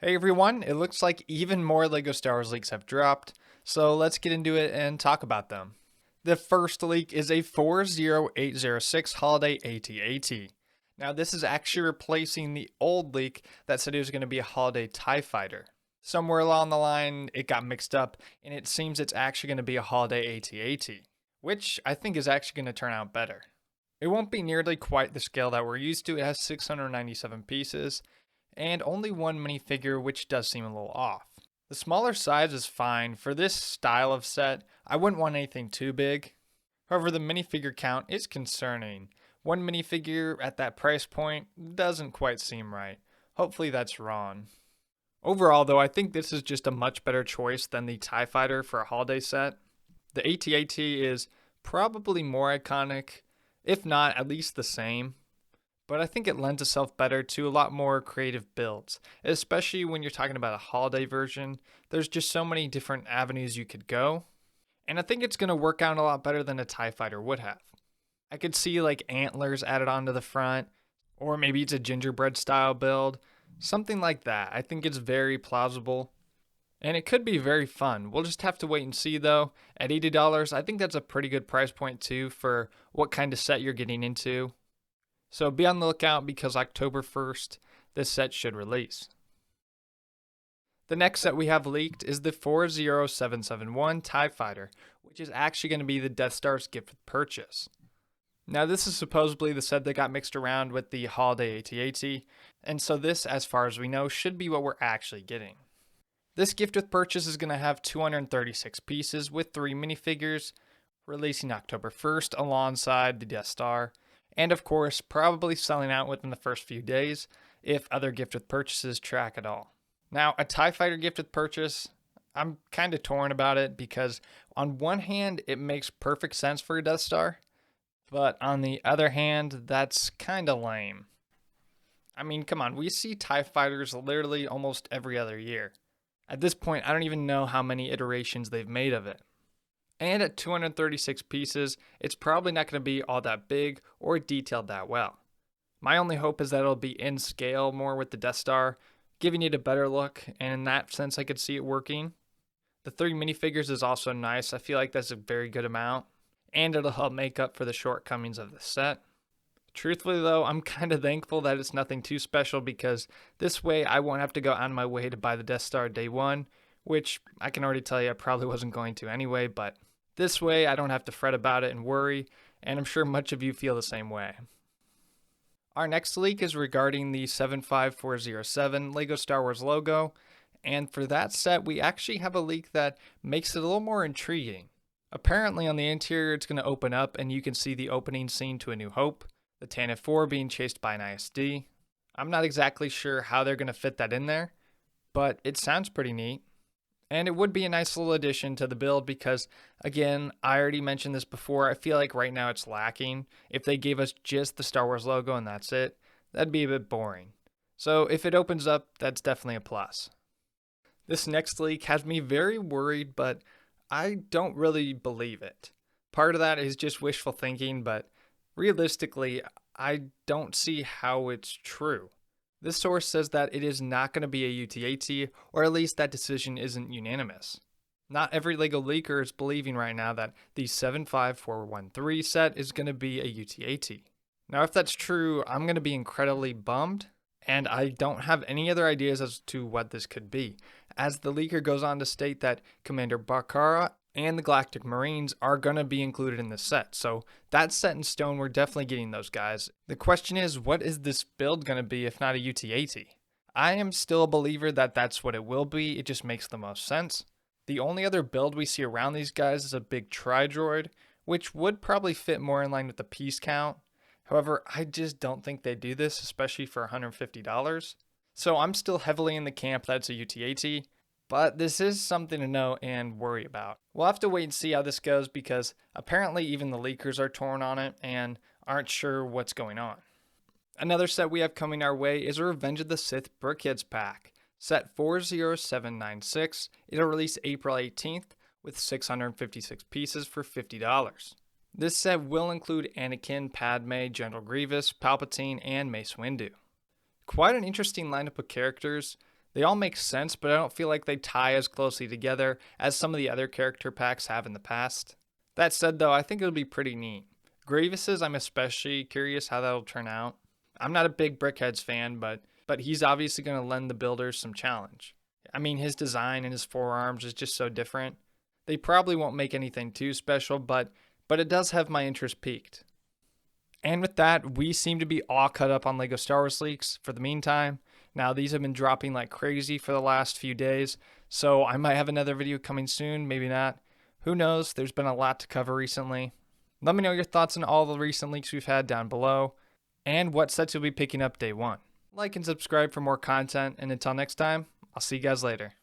Hey everyone, it looks like even more LEGO Star Wars leaks have dropped, so let's get into it and talk about them. The first leak is a 40806 Holiday AT-AT. Now this is actually replacing the old leak that said it was going to be a Holiday TIE Fighter. Somewhere along the line it got mixed up and it seems it's actually going to be a Holiday AT-AT, which I think is actually going to turn out better. It won't be nearly quite the scale that we're used to. It has 697 pieces, and only one minifigure, which does seem a little off. The smaller size is fine. For this style of set, I wouldn't want anything too big. However, the minifigure count is concerning. One minifigure at that price point doesn't quite seem right. Hopefully that's wrong. Overall though, I think this is just a much better choice than the TIE Fighter for a holiday set. The AT-AT is probably more iconic, if not at least the same. But I think it lends itself better to a lot more creative builds, especially when you're talking about a holiday version. There's just so many different avenues you could go, and I think it's going to work out a lot better than a TIE Fighter would have. I could see like antlers added onto the front, or maybe it's a gingerbread style build, something like that. I think it's very plausible, and it could be very fun. We'll just have to wait and see though. At $80, I think that's a pretty good price point too for what kind of set you're getting into. So be on the lookout because October 1st, this set should release. The next set we have leaked is the 40771 TIE Fighter, which is actually going to be the Death Star's gift with purchase. Now this is supposedly the set that got mixed around with the Holiday AT-AT, and so this, as far as we know, should be what we're actually getting. This gift with purchase is going to have 236 pieces with 3 minifigures, releasing October 1st alongside the Death Star, and of course, probably selling out within the first few days if other gift with purchases track at all. Now, a TIE Fighter gift with purchase, I'm kind of torn about it because on one hand, it makes perfect sense for a Death Star, but on the other hand, that's kind of lame. I mean, come on, we see TIE Fighters literally almost every other year. At this point, I don't even know how many iterations they've made of it. And at 236 pieces, it's probably not going to be all that big or detailed that well. My only hope is that it'll be in scale more with the Death Star, giving it a better look, and in that sense I could see it working. The 3 minifigures is also nice. I feel like that's a very good amount, and it'll help make up for the shortcomings of the set. Truthfully though, I'm kind of thankful that it's nothing too special because this way I won't have to go out of my way to buy the Death Star day one, which I can already tell you I probably wasn't going to anyway, but this way I don't have to fret about it and worry, and I'm sure much of you feel the same way. Our next leak is regarding the 75407 LEGO Star Wars logo, and for that set we actually have a leak that makes it a little more intriguing. Apparently on the interior it's going to open up and you can see the opening scene to A New Hope, the Tantive 4 being chased by an ISD. I'm not exactly sure how they're going to fit that in there, but it sounds pretty neat. And it would be a nice little addition to the build because, again, I already mentioned this before, I feel like right now it's lacking. If they gave us just the Star Wars logo and that's it, that'd be a bit boring. So if it opens up, that's definitely a plus. This next leak has me very worried, but I don't really believe it. Part of that is just wishful thinking, but realistically, I don't see how it's true. This source says that it is not going to be a UT-AT, or at least that decision isn't unanimous. Not every LEGO leaker is believing right now that the 75413 set is going to be a UT-AT. Now if that's true, I'm going to be incredibly bummed, and I don't have any other ideas as to what this could be, as the leaker goes on to state that Commander Bakara and the Galactic Marines are going to be included in this set. So that's set in stone. We're definitely getting those guys. The question is, what is this build going to be if not a UT-AT? I am still a believer that that's what it will be. It just makes the most sense. The only other build we see around these guys is a big Tri-Droid, which would probably fit more in line with the piece count. However, I just don't think they do this, especially for $150. So I'm still heavily in the camp that it's a UT-AT. But this is something to know and worry about. We'll have to wait and see how this goes because apparently even the leakers are torn on it and aren't sure what's going on. Another set we have coming our way is a Revenge of the Sith Brickheads pack. Set 40796. It'll release April 18th with 656 pieces for $50. This set will include Anakin, Padme, General Grievous, Palpatine, and Mace Windu. Quite an interesting lineup of characters. They all make sense, but I don't feel like they tie as closely together as some of the other character packs have in the past. That said though, I think it'll be pretty neat. Grievous's, I'm especially curious how that'll turn out. I'm not a big Brickhead's fan, but he's obviously going to lend the builders some challenge. I mean, his design and his forearms is just so different. They probably won't make anything too special, but it does have my interest peaked. And with that, we seem to be all cut up on LEGO Star Wars leaks for the meantime. Now, these have been dropping like crazy for the last few days, so I might have another video coming soon, maybe not. Who knows? There's been a lot to cover recently. Let me know your thoughts on all the recent leaks we've had down below, and what sets you'll be picking up day one. Like and subscribe for more content, and until next time, I'll see you guys later.